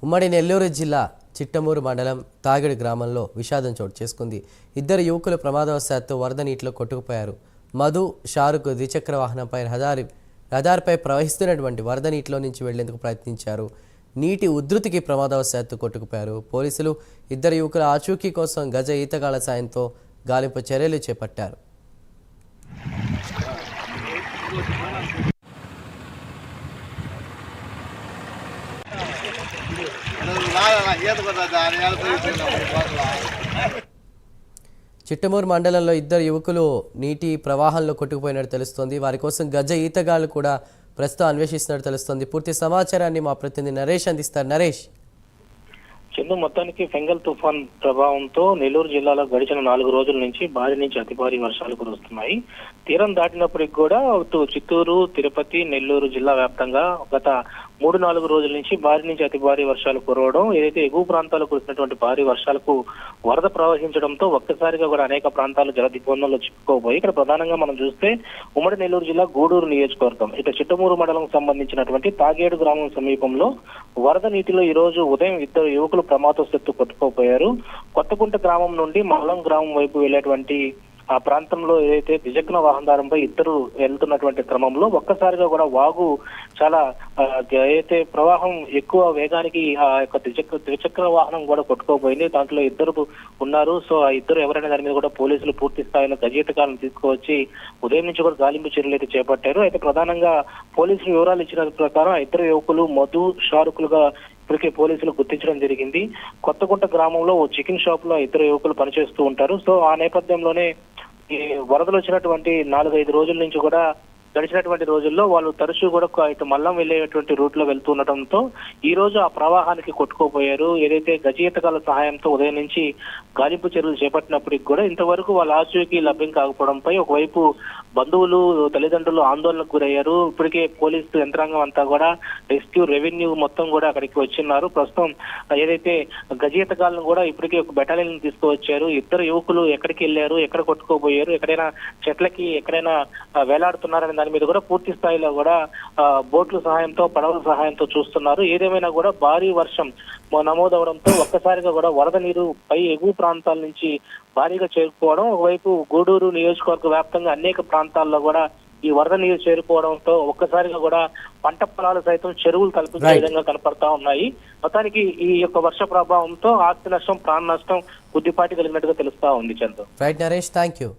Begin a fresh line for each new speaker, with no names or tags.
ఉమ్మడి నెల్లూరు జిల్లా చిట్టమూరు మండలం తాగిడి గ్రామంలో విషాదం చోటు చేసుకుంది. ఇద్దరు యువకులు ప్రమాదవశాత్తు వరద నీటిలో కొట్టుకుపోయారు. మధు, షారుక్ ద్విచక్ర వాహనంపై రహదారిపై ప్రవహిస్తున్నటువంటి వరద నీటిలో నుంచి వెళ్లేందుకు ప్రయత్నించారు. నీటి ఉధృతికి ప్రమాదవశాత్తు కొట్టుకుపోయారు. పోలీసులు ఇద్దరు యువకుల ఆచూకీ కోసం గజ ఈతగాళ్ల సాయంతో గాలింపు చర్యలు చేపట్టారు. చిట్టమూరు మండలంలో ఇద్దరు యువకులు నీటి ప్రవాహంలో కొట్టుకుపోయినట్టు తెలుస్తోంది. వారి కోసం గజ ఈతగాళ్లు కూడా ప్రస్తుతం అన్వేషిస్తున్నట్టు తెలుస్తోంది. పూర్తి సమాచారాన్ని మా ప్రతినిధి నరేష్ అందిస్తారు. నరేష్,
చందు, మొత్తానికి ఫెంగల్ తుఫాన్ ప్రభావంతో నెల్లూరు జిల్లాలో గడిచిన 4 రోజుల నుంచి భారీ నుంచి అతి భారీ వర్షాలు కురుస్తున్నాయి. తీరం దాటినప్పటికి కూడా చిత్తూరు, తిరుపతి, నెల్లూరు జిల్లా వ్యాప్తంగా గత 3-4 రోజుల నుంచి భారీ నుంచి అతి భారీ వర్షాలు కురవడం, ఏదైతే ఎగువ ప్రాంతాల్లో కురిసినటువంటి భారీ వర్షాలకు వరద ప్రవహించడంతో ఒక్కసారిగా కూడా అనేక ప్రాంతాలు జల దిగ్బంధంలో చిక్కుకోబోయి ఇక్కడ ప్రధానంగా మనం చూస్తే ఉమ్మడి నెల్లూరు జిల్లా గూడూరు నియోజకవర్గం ఇక చిట్టమూరు మండలం సంబంధించినటువంటి తాగేడు గ్రామం సమీపంలో వరద నీటిలో ఈ రోజు ఉదయం ఇద్దరు యువకులు ప్రమాదవశాత్తు కొట్టుకోపోయారు. కొత్తకుంట గ్రామం నుండి మల్లం గ్రామం వైపు వెళ్లేటువంటి ఆ ప్రాంతంలో ఏదైతే ద్విచక్ర వాహనదారంపై ఇద్దరు వెళ్తున్నటువంటి క్రమంలో ఒక్కసారిగా కూడా వాగు చాలా ఏదైతే ప్రవాహం ఎక్కువ వేగానికి ఆ యొక్క ద్విచక్ర వాహనం కూడా కొట్టుకోపోయింది. దాంట్లో ఇద్దరు ఉన్నారు. సో ఆ ఇద్దరు ఎవరైనా దాని మీద కూడా పోలీసులు పూర్తి స్థాయిలో గజీతకాలను తీసుకువచ్చి ఉదయం నుంచి కూడా గాలింపు చర్యలు అయితే చేపట్టారు. అయితే ప్రధానంగా పోలీసులు వివరాలు ఇచ్చిన ప్రకారం ఇద్దరు యువకులు మధు, షారుకులుగా ఇప్పటికే పోలీసులు గుర్తించడం జరిగింది. కొత్తగుంట గ్రామంలో ఓ చికెన్ షాప్ లో ఇద్దరు యువకులు పనిచేస్తూ ఉంటారు. సో ఆ నేపథ్యంలోనే ఈ వరదలు వచ్చినటువంటి 4-5 రోజుల నుంచి కూడా గడిచినటువంటి రోజుల్లో వాళ్ళు తరచూ కూడా ఇటు మల్లం వెళ్ళేటువంటి రూట్ లో వెళ్తూ ఉండటంతో ఈ రోజు ఆ ప్రవాహానికి కొట్టుకోపోయారు. ఏదైతే గజీతకాల సహాయంతో ఉదయం నుంచి గాలింపు చర్యలు చేపట్టినప్పటికి కూడా ఇంతవరకు వాళ్ళ ఆచూకీ లభ్యం కాకపోవడంపై ఒకవైపు బంధువులు, తల్లిదండ్రులు ఆందోళనకు గురయ్యారు. ఇప్పటికే పోలీసు యంత్రాంగం అంతా కూడా రెస్క్యూ, రెవెన్యూ మొత్తం కూడా అక్కడికి వచ్చిన్నారు. ప్రస్తుతం ఏదైతే గజీతకాలను కూడా ఇప్పటికే ఒక బెటాలియన్ తీసుకువచ్చారు. ఇద్దరు యువకులు ఎక్కడికి వెళ్ళారు, ఎక్కడ కొట్టుకోపోయారు, ఎక్కడైనా చెట్లకి ఎక్కడైనా వేలాడుతున్నారనే దాని మీద కూడా పూర్తి స్థాయిలో కూడా బోట్ల సహాయంతో, పడవల సహాయంతో చూస్తున్నారు. ఏదేమైనా కూడా భారీ వర్షం నమోదవడంతో ఒక్కసారిగా కూడా వరద నీరు పై ఎగువ ప్రాంతాల నుంచి భారీగా చేరుకోవడం, ఒకవైపు గూడూరు నియోజకవర్గ వ్యాప్తంగా అనేక ప్రాంతాల్లో కూడా ఈ వరద నీరు చేరుకోవడంతో ఒక్కసారిగా కూడా పంట పొలాలు సైతం చెరువులు తలపించే విధంగా కనపడతా ఉన్నాయి. మొత్తానికి ఈ యొక్క వర్ష ప్రభావంతో ఆస్తి నష్టం, ప్రాణ నష్టం కొద్దిపాటి కలిగినట్టుగా తెలుస్తా ఉంది. Chandra.
Right Naresh, thank you.